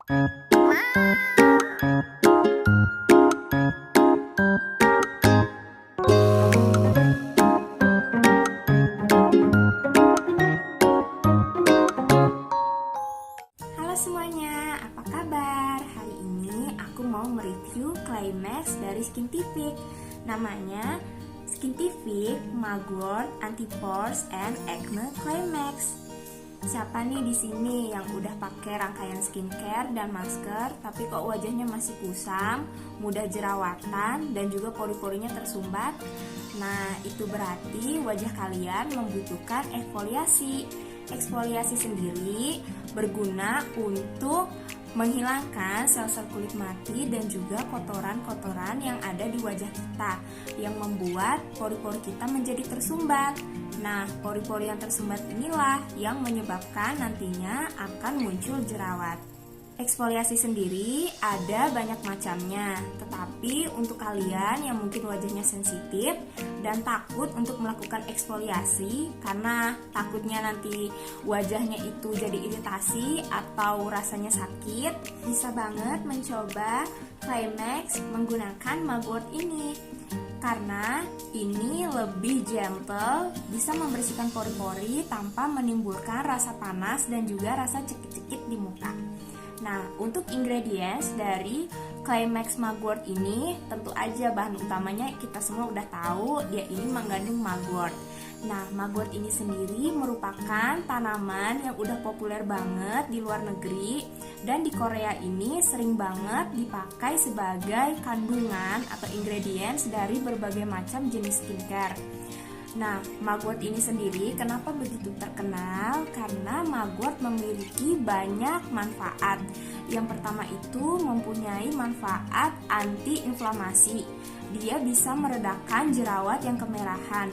Halo semuanya, apa kabar? Hari ini aku mau mereview Climax dari Skintific. Namanya Skintific Mugwort Anti-Pores and Acne Climax. Siapa nih di sini yang udah pakai rangkaian skincare dan masker tapi kok wajahnya masih kusam, mudah jerawatan dan juga pori-porinya tersumbat? Nah, itu berarti wajah kalian membutuhkan eksfoliasi. Eksfoliasi sendiri berguna untuk menghilangkan sel-sel kulit mati dan juga kotoran-kotoran yang ada di wajah kita yang membuat pori-pori kita menjadi tersumbat. Nah, pori-pori yang tersumbat inilah yang menyebabkan nantinya akan muncul jerawat. Eksfoliasi sendiri ada banyak macamnya, tetapi untuk kalian yang mungkin wajahnya sensitif dan takut untuk melakukan eksfoliasi karena takutnya nanti wajahnya itu jadi iritasi atau rasanya sakit, bisa banget mencoba Climax menggunakan Mugwort ini. Karena ini lebih gentle, bisa membersihkan pori-pori tanpa menimbulkan rasa panas dan juga rasa cekit-cekit di muka. Nah, untuk ingredients dari Climax Mugwort ini, tentu aja bahan utamanya kita semua udah tahu, dia ini mengandung mugwort. Nah, mugwort ini sendiri merupakan tanaman yang udah populer banget di luar negeri, dan di Korea ini sering banget dipakai sebagai kandungan atau ingredients dari berbagai macam jenis skincare. Nah, mugwort ini sendiri kenapa begitu terkenal? Karena mugwort memiliki banyak manfaat. Yang pertama itu mempunyai manfaat anti-inflamasi. Dia bisa meredakan jerawat yang kemerahan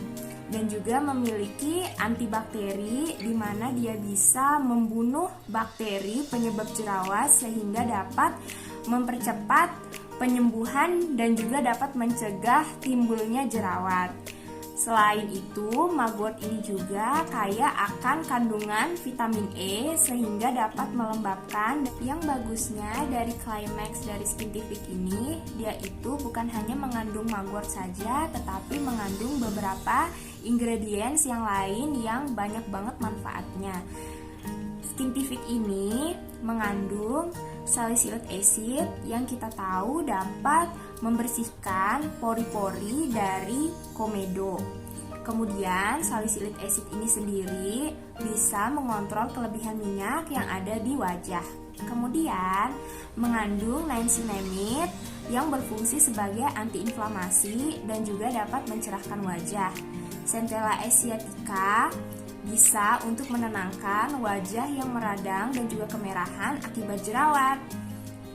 dan juga memiliki antibakteri di mana dia bisa membunuh bakteri penyebab jerawat sehingga dapat mempercepat penyembuhan dan juga dapat mencegah timbulnya jerawat. Selain itu, mugwort ini juga kaya akan kandungan vitamin E sehingga dapat melembabkan. Yang bagusnya dari Climax dari Skintific ini, dia itu bukan hanya mengandung mugwort saja, tetapi mengandung beberapa ingredients yang lain yang banyak banget manfaatnya. Skintific ini mengandung salicylic acid yang kita tahu dapat membersihkan pori-pori dari komedo. Kemudian salicylic acid ini sendiri bisa mengontrol kelebihan minyak yang ada di wajah. Kemudian mengandung niacinamide yang berfungsi sebagai antiinflamasi dan juga dapat mencerahkan wajah. Centella asiatica bisa untuk menenangkan wajah yang meradang dan juga kemerahan akibat jerawat.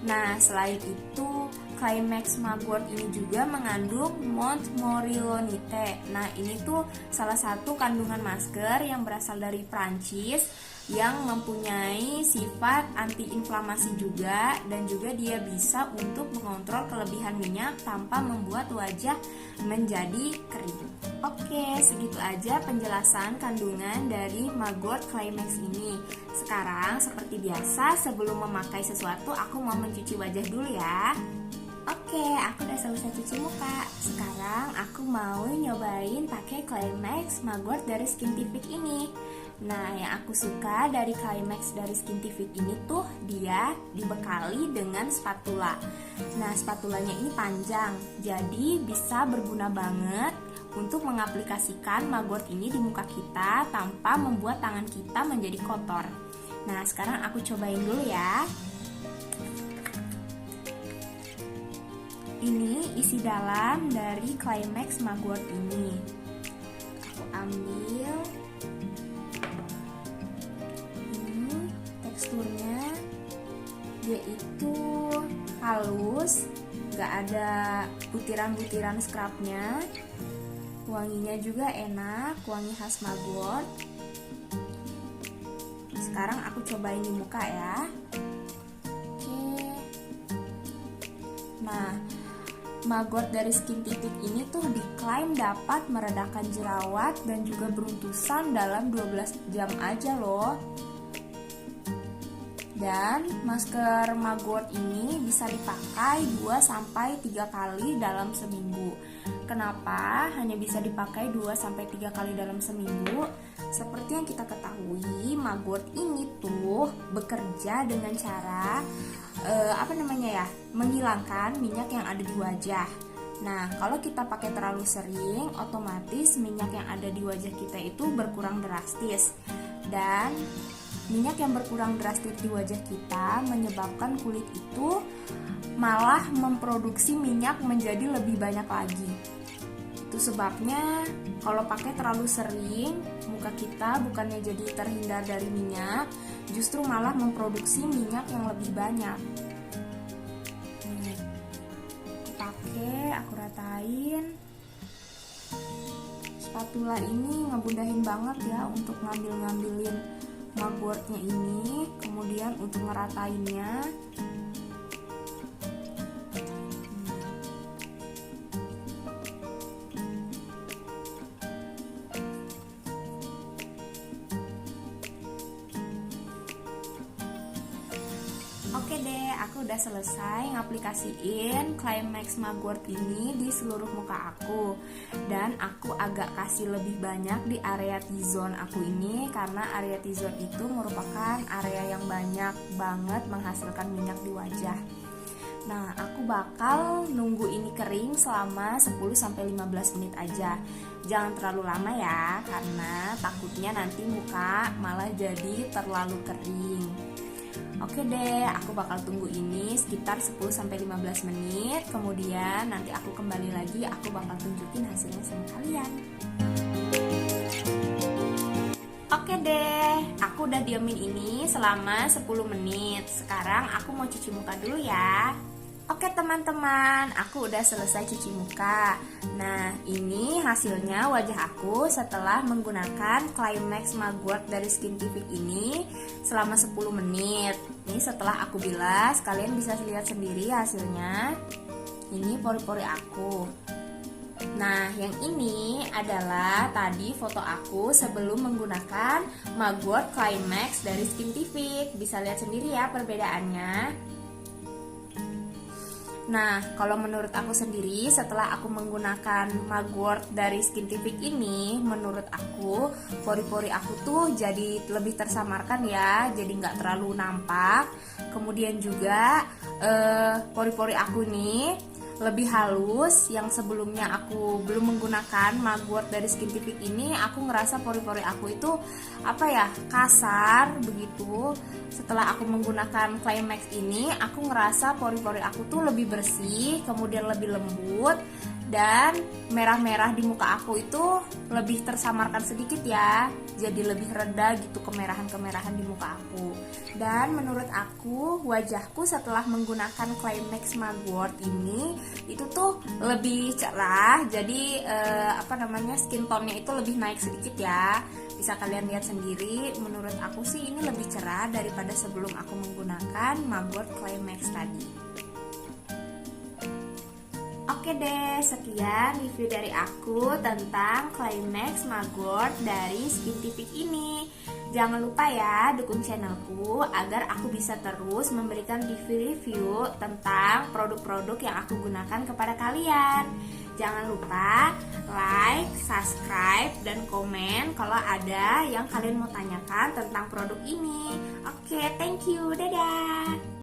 Nah, selain itu, Climax Mugwort ini juga mengandung montmorillonite. Nah, ini tuh salah satu kandungan masker yang berasal dari Prancis yang mempunyai sifat antiinflamasi juga dan juga dia bisa untuk mengontrol kelebihan minyak tanpa membuat wajah menjadi kering. Oke, segitu aja penjelasan kandungan dari Mugwort Climax ini. Sekarang seperti biasa sebelum memakai sesuatu aku mau mencuci wajah dulu ya. Oke, aku udah selesai cuci muka. Sekarang aku mau nyobain pakai Climax Mugwort dari Skintific ini. Nah, yang aku suka dari Climax dari Skintific ini tuh dia dibekali dengan spatula. Nah, spatulanya ini panjang, jadi bisa berguna banget untuk mengaplikasikan mugwort ini di muka kita tanpa membuat tangan kita menjadi kotor. Nah, sekarang aku cobain dulu ya. Ini isi dalam dari Climax Mugwort ini. Aku ambil. Ini teksturnya dia itu halus, gak ada butiran-butiran scrubnya. Wanginya juga enak, wangi khas Mugwort. Sekarang aku cobain di muka ya. Oke. Nah, Mugwort dari Skintific ini tuh diklaim dapat meredakan jerawat dan juga beruntusan dalam 12 jam aja loh. Dan masker Mugwort ini bisa dipakai 2-3 kali dalam seminggu. Kenapa hanya bisa dipakai 2-3 kali dalam seminggu? Seperti yang kita ketahui, Mugwort ini tuh bekerja dengan cara menghilangkan minyak yang ada di wajah. Nah, kalau kita pakai terlalu sering, otomatis minyak yang ada di wajah kita itu berkurang drastis. Dan minyak yang berkurang drastis di wajah kita menyebabkan kulit itu malah memproduksi minyak menjadi lebih banyak lagi. Itu sebabnya kalau pakai terlalu sering, muka kita bukannya jadi terhindar dari minyak, justru malah memproduksi minyak yang lebih banyak. Aku ratain. Spatula ini ngemudahin banget ya untuk ngambilin Mugwortnya ini, kemudian untuk ngeratainnya. Oke deh, aku udah selesai ngaplikasiin Climax Mugwort ini di seluruh muka aku. Dan aku agak kasih lebih banyak di area T-zone aku ini, karena area T-zone itu merupakan area yang banyak banget menghasilkan minyak di wajah. Nah, aku bakal nunggu ini kering selama 10-15 menit aja. Jangan terlalu lama ya, karena takutnya nanti muka malah jadi terlalu kering. Oke deh, aku bakal tunggu ini sekitar 10-15 menit. Kemudian nanti aku kembali lagi, aku bakal tunjukin hasilnya sama kalian. Oke deh, aku udah diemin ini selama 10 menit. Sekarang aku mau cuci muka dulu ya. Oke teman-teman, aku udah selesai cuci muka. Nah, ini hasilnya wajah aku setelah menggunakan Climax Mugwort dari Skintific ini selama 10 menit. Ini setelah aku bilas, kalian bisa lihat sendiri hasilnya. Ini pori-pori aku. Nah, yang ini adalah tadi foto aku sebelum menggunakan Mugwort Climax dari Skintific. Bisa lihat sendiri ya perbedaannya. Nah, kalau menurut aku sendiri, setelah aku menggunakan Mugwort dari Skintific ini, menurut aku pori-pori aku tuh jadi lebih tersamarkan ya, jadi nggak terlalu nampak. Kemudian juga pori-pori aku nih lebih halus. Yang sebelumnya aku belum menggunakan Mugwort dari Skintific ini, aku ngerasa pori-pori aku itu kasar begitu. Setelah aku menggunakan Climax ini, aku ngerasa pori-pori aku tuh lebih bersih, kemudian lebih lembut, dan merah-merah di muka aku itu lebih tersamarkan sedikit ya. Jadi lebih reda gitu kemerahan-kemerahan di muka aku. Dan menurut aku, wajahku setelah menggunakan Climax Mugwort ini itu tuh lebih cerah. Jadi skin tone-nya itu lebih naik sedikit ya. Bisa kalian lihat sendiri, menurut aku sih ini lebih cerah daripada sebelum aku menggunakan Mugwort Climax tadi. Oke deh, sekian review dari aku tentang Climax Mugwort dari Skintific ini. Jangan lupa ya dukung channelku agar aku bisa terus memberikan review-review tentang produk-produk yang aku gunakan kepada kalian. Jangan lupa like, subscribe, dan komen kalau ada yang kalian mau tanyakan tentang produk ini. Oke, thank you, dadah.